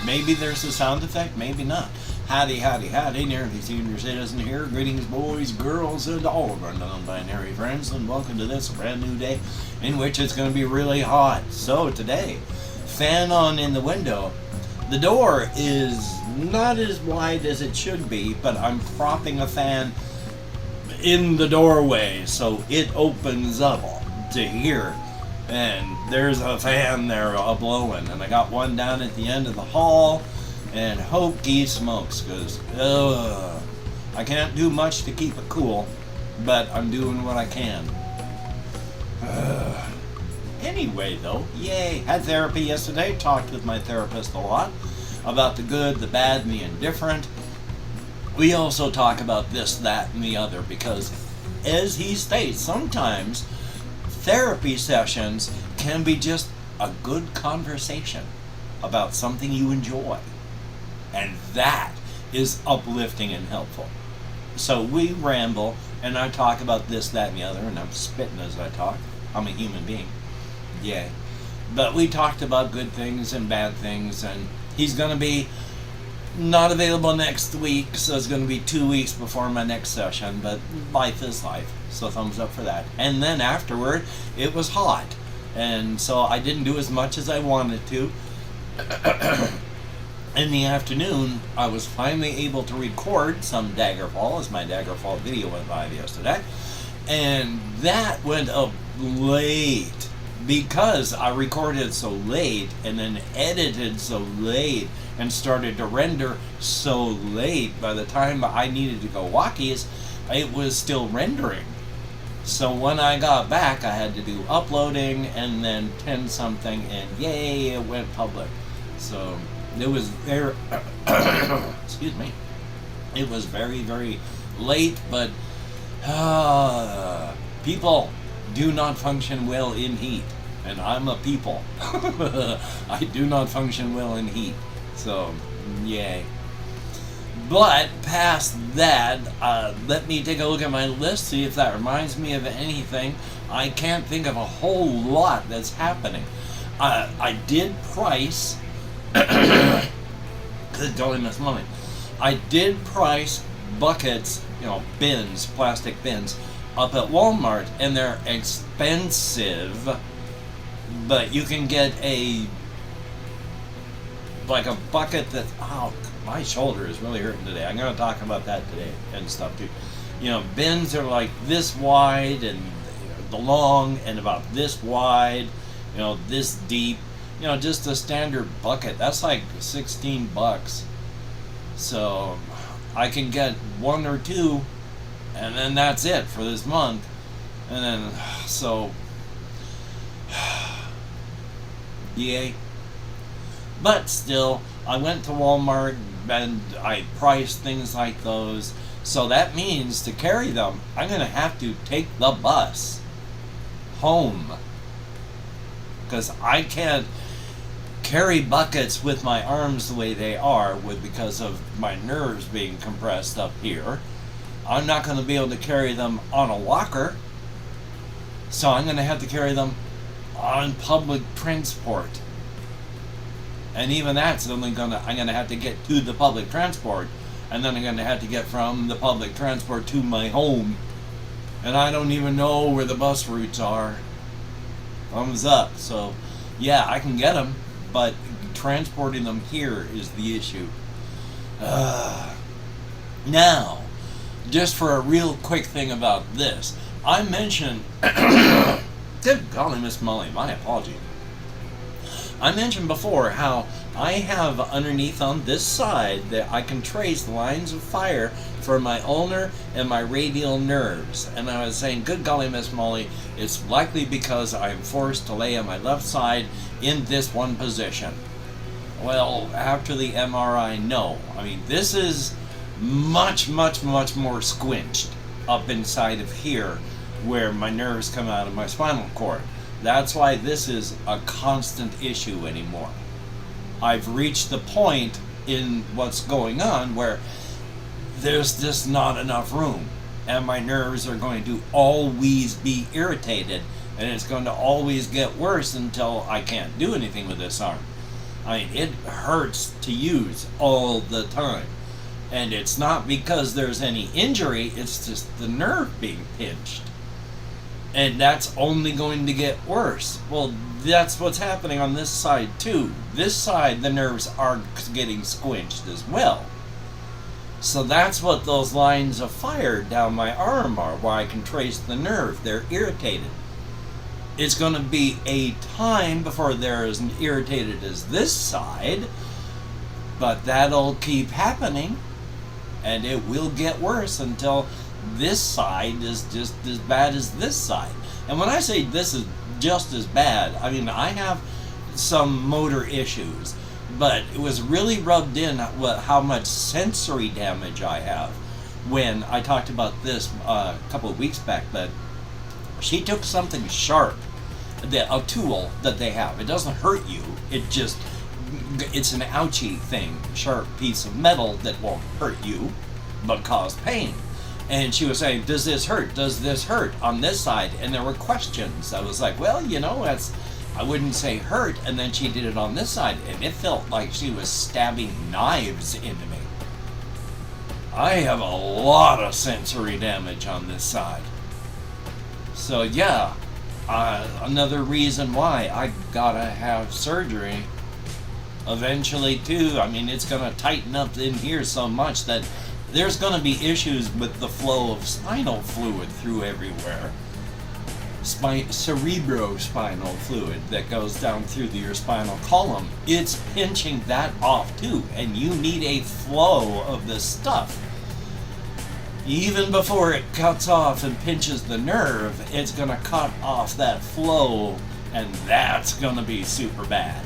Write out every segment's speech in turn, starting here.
Maybe there's a sound effect, maybe not. Howdy, howdy, howdy, nearly senior citizen here. Greetings, boys, girls, and all of our non-binary friends, and welcome to this brand new day in which it's going to be really hot. So today, fan on in the window. The door is not as wide as it should be, but I'm propping a fan in the doorway so it opens up to here. And there's a fan there a-blowing, and I got one down at the end of the hall, and hokey smokes, because I can't do much to keep it cool, but I'm doing what I can. Anyway, though, yay, had therapy yesterday, talked with my therapist a lot about the good, the bad, and the indifferent. We also talk about this, that, and the other, because as he states, sometimes therapy sessions can be just a good conversation about something you enjoy. And that is uplifting and helpful. So we ramble, and I talk about this, that, and the other, and I'm spitting as I talk. I'm a human being. Yay. But we talked about good things and bad things, and he's going to be not available next week, so it's going to be 2 weeks before my next session, but life is life, so thumbs up for that. And then afterward, it was hot, and so I didn't do as much as I wanted to. In the afternoon, I was finally able to record some Daggerfall, as my Daggerfall video went live yesterday, and that went up late, because I recorded so late, and then edited so late, and started to render so late. By the time I needed to go walkies, it was still rendering. So when I got back, I had to do uploading and then 10 something, and yay, it went public. So it was very, excuse me, it was very, very late, but people do not function well in heat, and I'm a people. I do not function well in heat. So, yay. But past that, let me take a look at my list, see if that reminds me of anything. I can't think of a whole lot that's happening. I did price, good golly, Miss Mummy. I did price buckets, bins, plastic bins, up at Walmart, and they're expensive, but you can get a bucket that, my shoulder is really hurting today. I'm going to talk about that today and stuff too. Bins are like this wide and the long, and about this wide, this deep, just a standard bucket. That's like $16. So I can get one or two, and then that's it for this month. And then, so, yay. But still, I went to Walmart and I priced things like those. So that means to carry them, I'm going to have to take the bus home, because I can't carry buckets with my arms the way they are, because of my nerves being compressed up here. I'm not going to be able to carry them on a walker, so I'm going to have to carry them on public transport. And even that's only I'm going to have to get to the public transport, and then I'm going to have to get from the public transport to my home. And I don't even know where the bus routes are. Thumbs up. So, yeah, I can get them, but transporting them here is the issue. Now, just for a real quick thing about this, I mentioned, good golly, Miss Molly, my apology. I mentioned before how I have underneath on this side that I can trace lines of fire for my ulnar and my radial nerves. And I was saying, good golly, Miss Molly, it's likely because I'm forced to lay on my left side in this one position. Well, after the MRI, no. I mean, this is much, much, much more squinched up inside of here where my nerves come out of my spinal cord. That's why this is a constant issue anymore. I've reached the point in what's going on where there's just not enough room, and my nerves are going to always be irritated, and it's going to always get worse until I can't do anything with this arm. I mean, it hurts to use all the time. And it's not because there's any injury, it's just the nerve being pinched. And that's only going to get worse. Well, that's what's happening on this side too. This side, the nerves are getting squinched as well. So that's what those lines of fire down my arm are, where I can trace the nerve. They're irritated. It's going to be a time before they're as irritated as this side, but that'll keep happening, and it will get worse until this side is just as bad as this side. And when I say this is just as bad, I mean I have some motor issues, but it was really rubbed in how much sensory damage I have when I talked about this a couple of weeks back. That she took something sharp, a tool that they have. It doesn't hurt you, it's an ouchy thing, sharp piece of metal that won't hurt you but cause pain. And she was saying, does this hurt? Does this hurt on this side? And there were questions. I was like, well, I wouldn't say hurt. And then she did it on this side, and it felt like she was stabbing knives into me. I have a lot of sensory damage on this side. So yeah, another reason why I gotta have surgery eventually too. I mean, it's gonna tighten up in here so much that there's going to be issues with the flow of spinal fluid through everywhere. Cerebrospinal fluid that goes down through your spinal column. It's pinching that off too, and you need a flow of this stuff. Even before it cuts off and pinches the nerve, it's going to cut off that flow, and that's going to be super bad.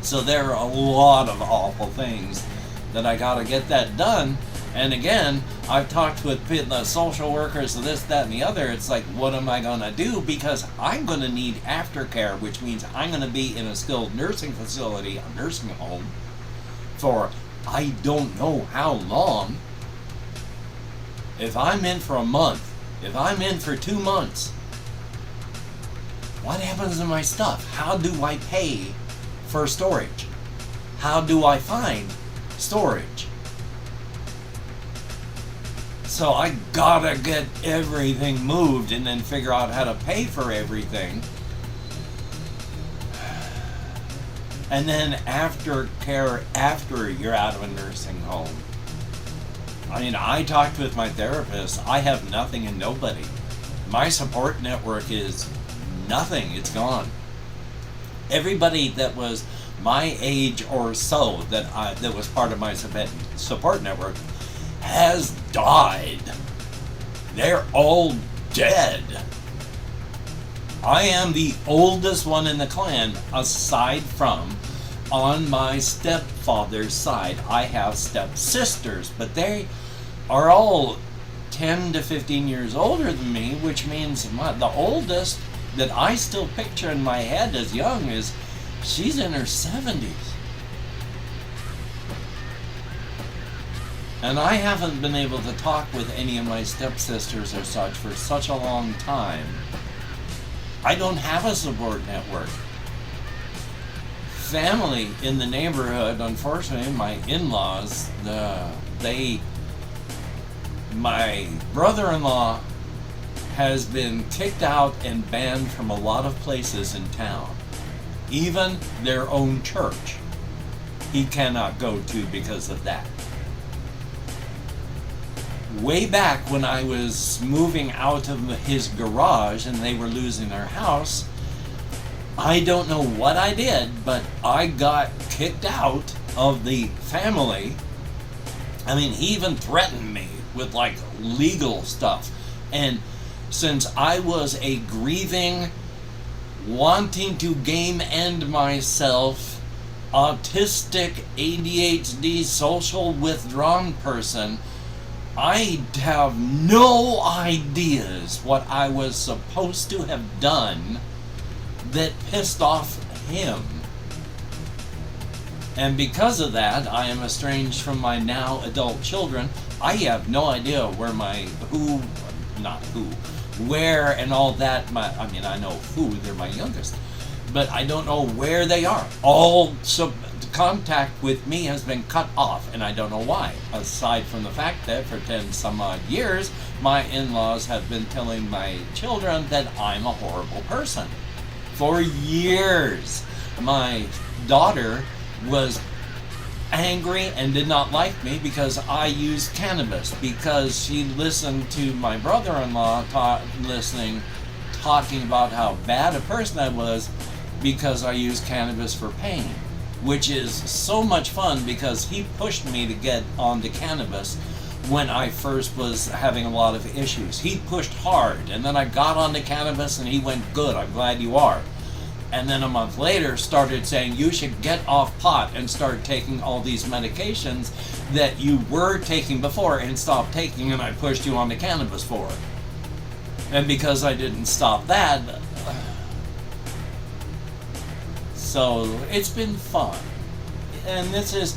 So there are a lot of awful things that I gotta get that done. And again, I've talked with the social workers, this, that, and the other. It's like, what am I gonna do? Because I'm gonna need aftercare, which means I'm gonna be in a skilled nursing facility, a nursing home, for I don't know how long. If I'm in for a month, if I'm in for 2 months, what happens to my stuff? How do I pay for storage? How do I find storage? So I gotta get everything moved and then figure out how to pay for everything. And then aftercare after you're out of a nursing home. I mean, I talked with my therapist. I have nothing and nobody. My support network is nothing. It's gone. Everybody that was my age or so that was part of my support network has died. They're all dead. I am the oldest one in the clan, aside from on my stepfather's side. I have stepsisters, but they are all 10 to 15 years older than me, which means the oldest that I still picture in my head as young is she's in her 70s. And I haven't been able to talk with any of my stepsisters or such for such a long time. I don't have a support network. Family in the neighborhood, unfortunately, my in-laws, my brother-in-law has been kicked out and banned from a lot of places in town. Even their own church he cannot go to because of that. Way back when I was moving out of his garage and they were losing their house, I don't know what I did, but I got kicked out of the family. I mean, he even threatened me with like legal stuff. And since I was a grieving, wanting to game end myself, autistic, ADHD, social withdrawn person, I have no ideas what I was supposed to have done that pissed off him. And because of that, I am estranged from my now adult children. I have no idea where where and all that. I know who, they're my youngest. but I don't know where they are. All contact with me has been cut off, and I don't know why. Aside from the fact that for 10 some odd years, my in-laws have been telling my children that I'm a horrible person. For years, my daughter was angry and did not like me because I used cannabis, because she listened to my brother-in-law talking about how bad a person I was because I used cannabis for pain, which is so much fun because he pushed me to get onto cannabis when I first was having a lot of issues. He pushed hard, and then I got onto cannabis and he went, "Good, I'm glad you are." And then a month later started saying, "You should get off pot and start taking all these medications that you were taking before and stop taking, and I pushed you onto cannabis for it." And because I didn't stop that, so it's been fun. And this is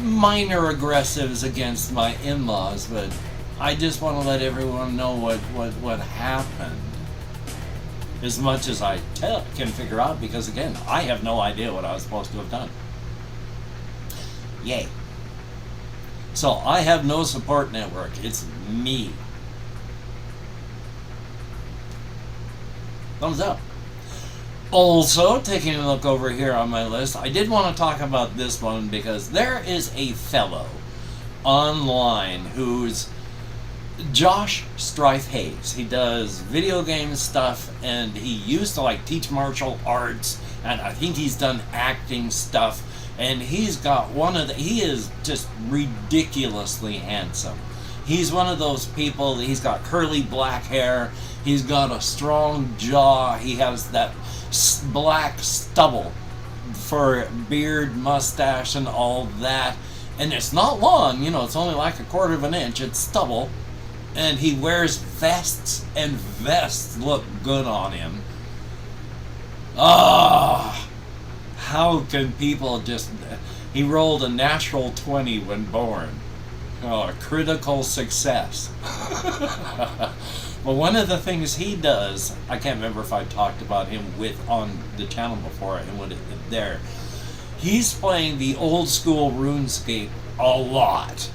minor aggressives against my in-laws, but I just want to let everyone know what happened. As much as I can figure out, because again, I have no idea what I was supposed to have done. Yay. So I have no support network. It's me. Thumbs up. Also, taking a look over here on my list, I did want to talk about this one because there is a fellow online who's Josh Strife Hayes. He does video game stuff, and he used to teach martial arts, and I think he's done acting stuff, and he's got he is just ridiculously handsome. He's one of those people, he's got curly black hair, he's got a strong jaw, he has that black stubble for beard, mustache, and all that, and it's not long, it's only like a quarter of an inch, it's stubble. And he wears vests, and vests look good on him. How can people he rolled a natural 20 when born. A critical success. Well, one of the things he does, I can't remember if I talked about him on the channel before, and he's playing the old school RuneScape a lot.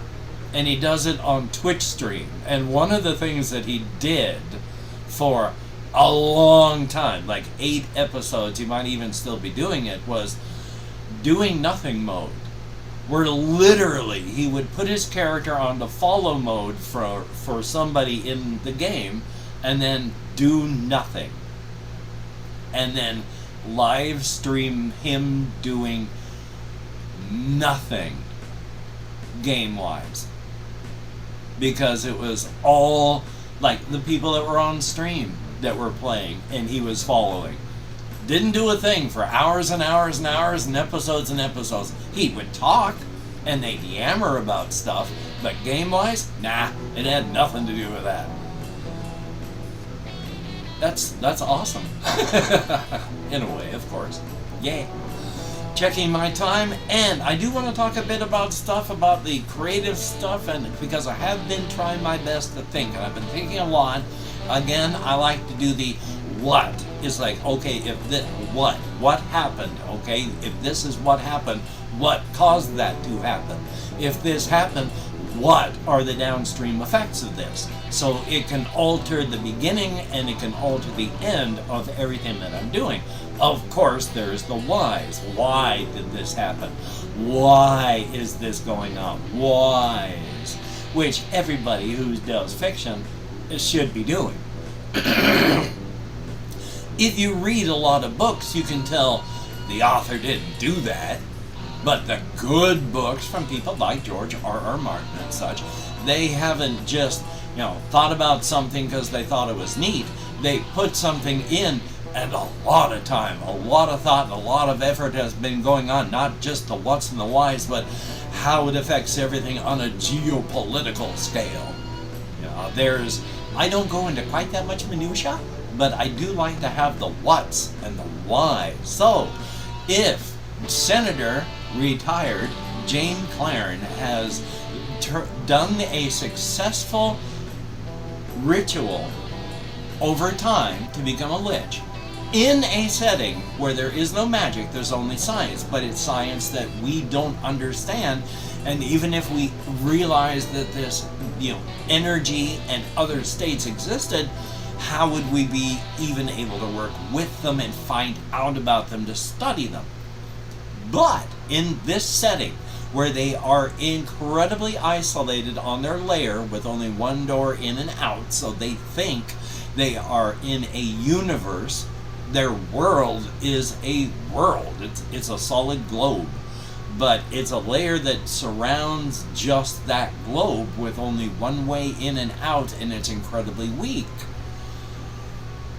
And he does it on Twitch stream. And one of the things that he did for a long time, 8 episodes, he might even still be doing it, was doing nothing mode. Where literally he would put his character on the follow mode for somebody in the game, and then do nothing. And then live stream him doing nothing game-wise. Because it was all the people that were on stream that were playing and he was following. Didn't do a thing for hours and hours and hours and episodes and episodes. He would talk and they'd yammer about stuff, but game-wise, nah, it had nothing to do with that. That's awesome. In a way, of course. Yay. Checking my time, and I do want to talk a bit about the creative stuff, and because I have been trying my best to think, and I've been thinking a lot. Again, I like to do the what. It's okay, if this, what happened, okay? If this is what happened, what caused that to happen? If this happened, what are the downstream effects of this? So it can alter the beginning and it can alter the end of everything that I'm doing. Of course, there's the whys. Why did this happen? Why is this going on? Whys, which everybody who does fiction should be doing. If you read a lot of books, you can tell the author didn't do that. But the good books from people like George R.R. Martin and such, they haven't just, thought about something because they thought it was neat. They put something in, and a lot of time, a lot of thought, and a lot of effort has been going on, not just the what's and the whys, but how it affects everything on a geopolitical scale. I don't go into quite that much minutia, but I do like to have the what's and the whys. So, if Senator retired Jayne Klairn has done a successful ritual over time to become a lich, in a setting where there is no magic, there's only science, but it's science that we don't understand. And even if we realize that this, energy and other states existed, how would we be even able to work with them and find out about them to study them? But in this setting, where they are incredibly isolated on their layer with only one door in and out, so they think they are in a universe. Their world is a world. It's a solid globe, but it's a layer that surrounds just that globe with only one way in and out, and it's incredibly weak.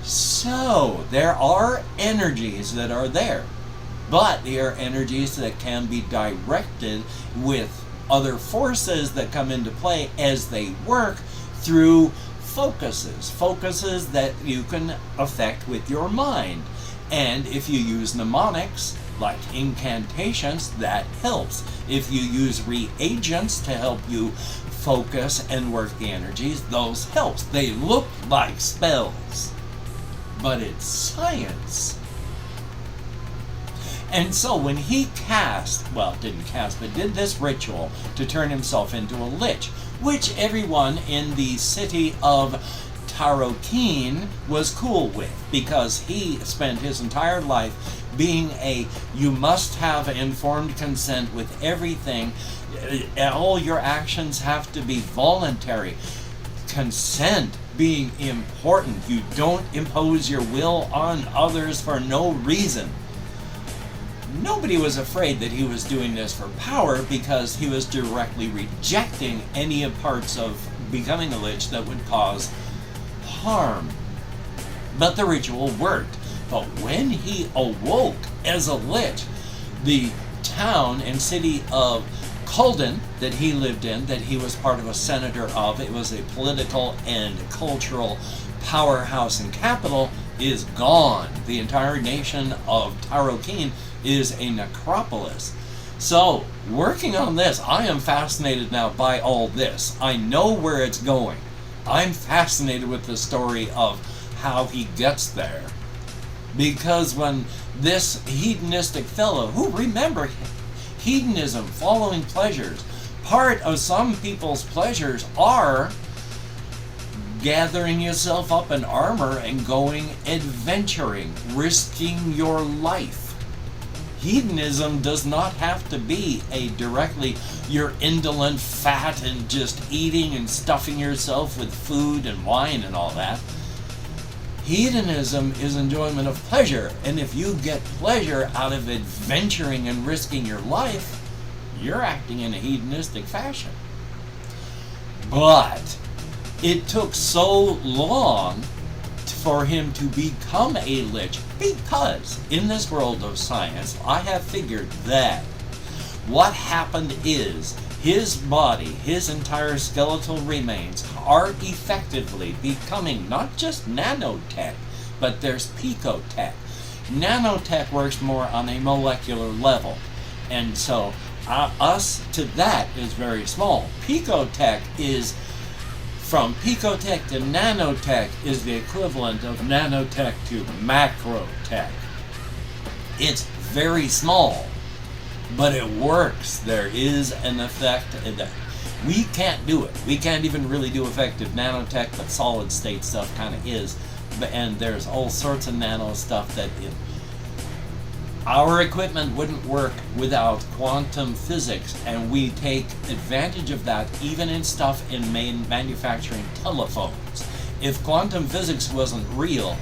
So there are energies that are there, but they are energies that can be directed with other forces that come into play as they work through focuses that you can affect with your mind. And if you use mnemonics, like incantations, that helps. If you use reagents to help you focus and work the energies, those helps. They look like spells, but it's science. And so when he did this ritual to turn himself into a lich, which everyone in the city of Tarokeen was cool with, because he spent his entire life being you must have informed consent with everything. All your actions have to be voluntary. Consent being important. You don't impose your will on others for no reason. Nobody was afraid that he was doing this for power, because he was directly rejecting any parts of becoming a lich that would cause harm. But the ritual worked. But when he awoke as a lich, the town and city of Klairn that he lived in, that he was part of a senator of, it was a political and cultural powerhouse and capital, is gone. The entire nation of Tarokeen is a necropolis. So, working on this, I am fascinated now by all this. I know where it's going. I'm fascinated with the story of how he gets there. Because when this hedonistic fellow, who, remember, hedonism, following pleasures, part of some people's pleasures are gathering yourself up in armor and going adventuring, risking your life. Hedonism does not have to be you're indolent, fat, and just eating and stuffing yourself with food and wine and all that. Hedonism is enjoyment of pleasure, and if you get pleasure out of adventuring and risking your life, you're acting in a hedonistic fashion. But it took so long for him to become a lich, because in this world of science, I have figured that what happened is his body, his entire skeletal remains, are effectively becoming not just nanotech, but there's picotech. Nanotech works more on a molecular level, and so us to that is very small. Picotech is, from picotech to nanotech, is the equivalent of nanotech to macrotech. It's very small, but it works. There is an effect. We can't do it. We can't even really do effective nanotech, but solid state stuff kind of is. And there's all sorts of nano stuff that our equipment wouldn't work without quantum physics, and we take advantage of that even in stuff in manufacturing telephones. If quantum physics wasn't real,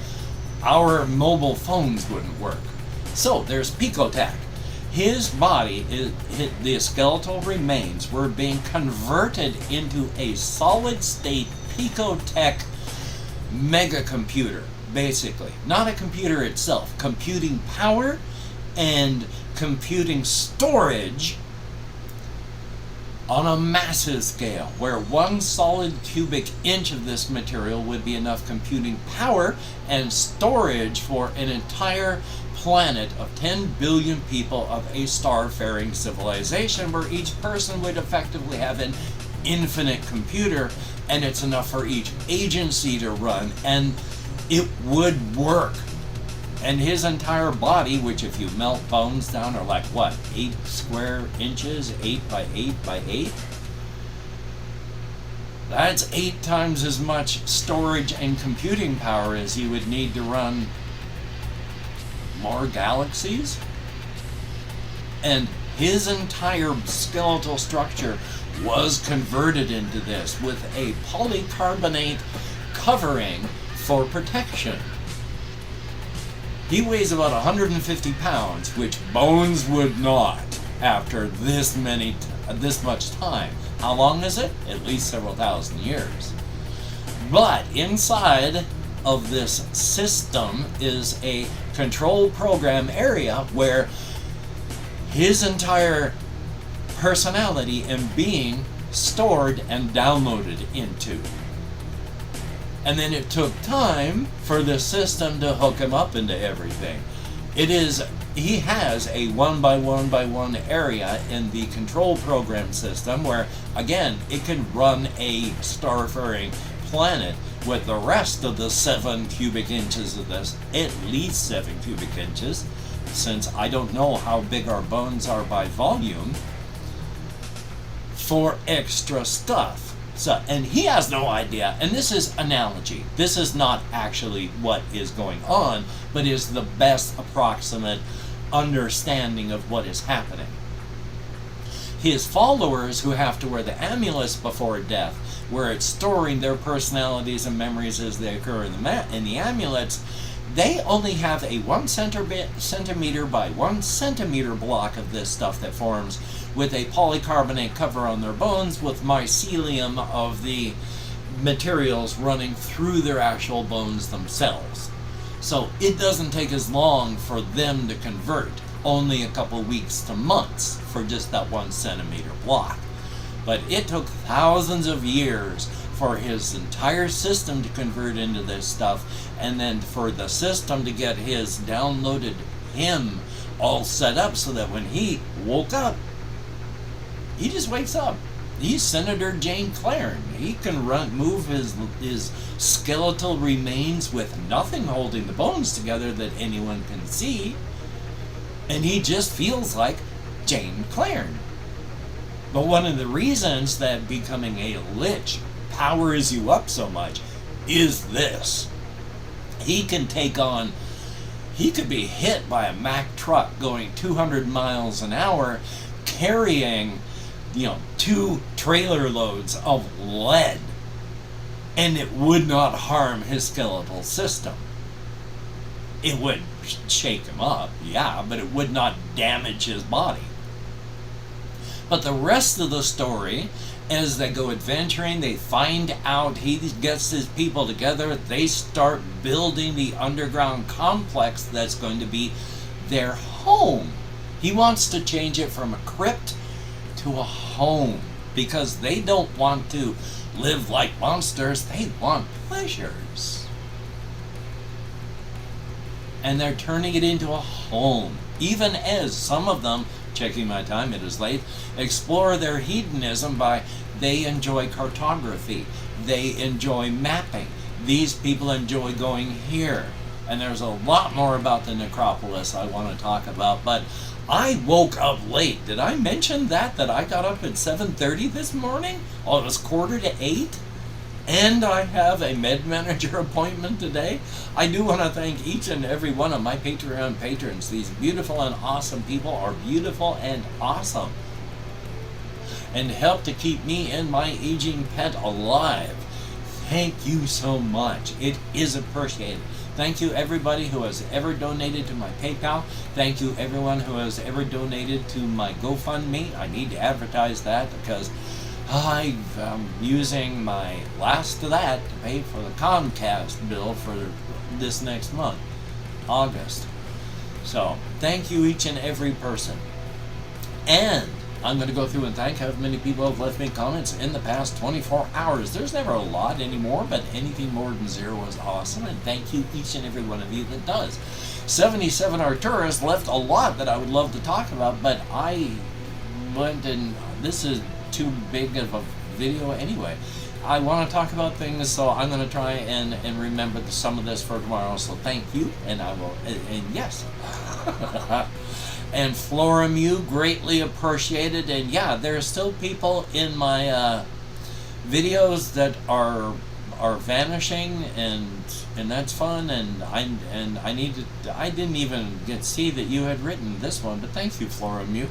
our mobile phones wouldn't work. So there's picotech. His body, the skeletal remains, were being converted into a solid state picotech mega computer, basically. Not a computer itself, computing power and computing storage on a massive scale, where one solid cubic inch of this material would be enough computing power and storage for an entire planet of 10 billion people of a star-faring civilization, where each person would effectively have an infinite computer, and it's enough for each agency to run, and it would work. And his entire body, which if you melt bones down are like what, 8 square inches, 8 by 8 by 8? That's 8 times as much storage and computing power as you would need to run more galaxies. And his entire skeletal structure was converted into this with a polycarbonate covering for protection. He weighs about 150 pounds, which bones would not after this much time. How long is it? At least several thousand years. But inside of this system is a control program area where his entire personality and being stored and downloaded into. And then it took time for the system to hook him up into everything. He has a 1 by 1 by 1 area in the control program system where, again, it can run a starfaring planet with the rest of the 7 cubic inches of this, at least 7 cubic inches, since I don't know how big our bones are by volume, for extra stuff. So, and he has no idea, and this is analogy. This is not actually what is going on, but is the best approximate understanding of what is happening. His followers, who have to wear the amulets before death, where it's storing their personalities and memories as they occur in the amulets, they only have a 1 centimeter by 1 centimeter block of this stuff that forms with a polycarbonate cover on their bones with mycelium of the materials running through their actual bones themselves. So it doesn't take as long for them to convert, only a couple weeks to months for just that 1 centimeter block. But it took thousands of years for his entire system to convert into this stuff, and then for the system to get his downloaded him all set up so that when he woke up, he just wakes up. He's Senator Jayne Klairn. He can move his skeletal remains with nothing holding the bones together that anyone can see, and he just feels like Jayne Klairn. But one of the reasons that becoming a lich powers you up so much is this. He can take on, he could be hit by a Mack truck going 200 miles an hour carrying, 2 trailer loads of lead, and it would not harm his skeletal system. It would shake him up, yeah, but it would not damage his body. But the rest of the story, as they go adventuring, they find out he gets his people together, they start building the underground complex that's going to be their home. He wants to change it from a crypt to a home, because they don't want to live like monsters, they want pleasures. And they're turning it into a home, even as some of them, checking my time, it is late, explore their hedonism by they enjoy cartography, they enjoy mapping, these people enjoy going here. And there's a lot more about the necropolis I want to talk about, but I woke up late. Did I mention that I got up at 7:30 this morning? Oh, it was 7:45, and I have a med manager appointment today. I do want to thank each and every one of my Patreon patrons. These beautiful and awesome people are beautiful and awesome, and help to keep me and my aging pet alive. Thank you so much. It is appreciated. Thank you everybody who has ever donated to my PayPal. Thank you everyone who has ever donated to my GoFundMe. I need to advertise that because I'm using my last of that to pay for the Comcast bill for this next month, August. So thank you each and every person. And I'm going to go through and thank how many people have left me comments in the past 24 hours. There's never a lot anymore, but anything more than 0 is awesome, and thank you each and every one of you that does. 77 Arturus left a lot that I would love to talk about, but I went and this is too big of a video anyway. I want to talk about things, so I'm going to try and remember some of this for tomorrow. So thank you, and I will, and yes. And Floramu, greatly appreciated. And yeah, there are still people in my videos that are vanishing, and that's fun. And I needed, I didn't even get to see that you had written this one, but thank you, Floramu.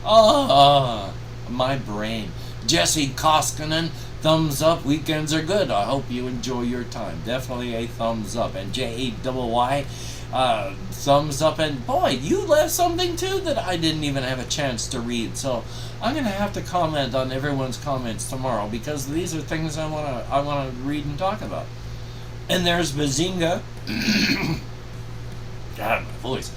Oh, my brain. Jesse Koskinen, thumbs up. Weekends are good. I hope you enjoy your time. Definitely a thumbs up. And JAYY, thumbs up. And boy, you left something too that I didn't even have a chance to read. So I'm gonna have to comment on everyone's comments tomorrow, because these are things I wanna read and talk about. And there's Bazinga. God, my voice.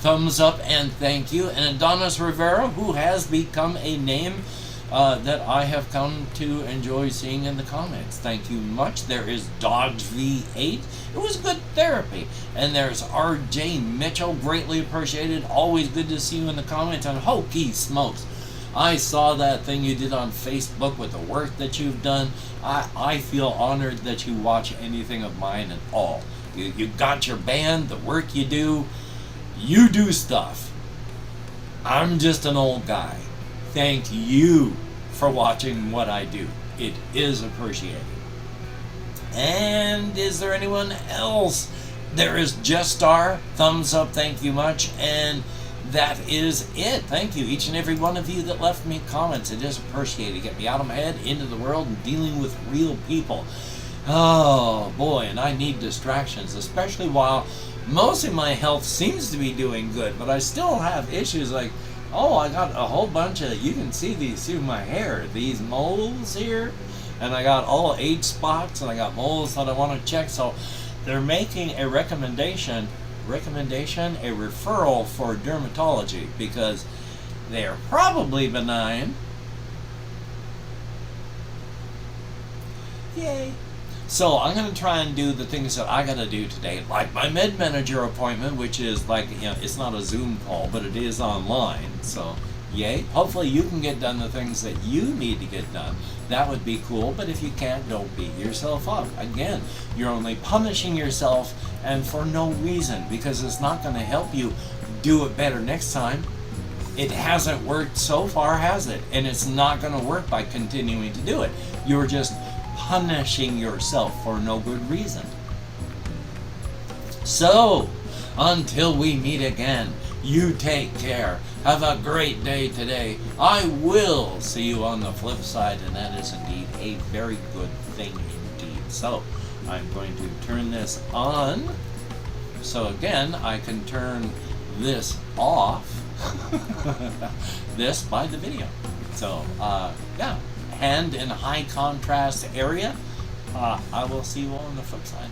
Thumbs up and thank you. And Adonis Rivera, who has become a name that I have come to enjoy seeing in the comments. Thank you much. There is Dodge V8. It was good therapy. And there's RJ Mitchell, greatly appreciated. Always good to see you in the comments. And hokey smokes, I saw that thing you did on Facebook with the work that you've done. I feel honored that you watch anything of mine at all. You got your band, the work you do stuff. I'm just an old guy. Thank you for watching what I do. It is appreciated. And is there anyone else? There is Justar. Thumbs up, thank you much. And that is it. Thank you, each and every one of you that left me comments. It is appreciated. Get me out of my head, into the world, and dealing with real people. Oh boy, and I need distractions, especially while most of my health seems to be doing good, but I still have issues like, oh, I got a whole bunch of, you can see these through my hair, these moles here, and I got all age spots, and I got moles that I want to check. So they're making a recommendation, a referral for dermatology, because they are probably benign. Yay. So I'm going to try and do the things that I got to do today, like my med manager appointment, which is like, you know, it's not a Zoom call, but it is online. So yay. Hopefully you can get done the things that you need to get done. That would be cool, but if you can't, don't beat yourself up. Again, you're only punishing yourself, and for no reason, because it's not going to help you do it better next time. It hasn't worked so far, has it? And it's not going to work by continuing to do it. You're just punishing yourself for no good reason. So, until we meet again, you take care. Have a great day today. I will see you on the flip side, and that is indeed a very good thing indeed. So, I'm going to turn this on. So again, I can turn this off. This by the video. So, yeah. Hand in high contrast area. I will see you all on the flip side.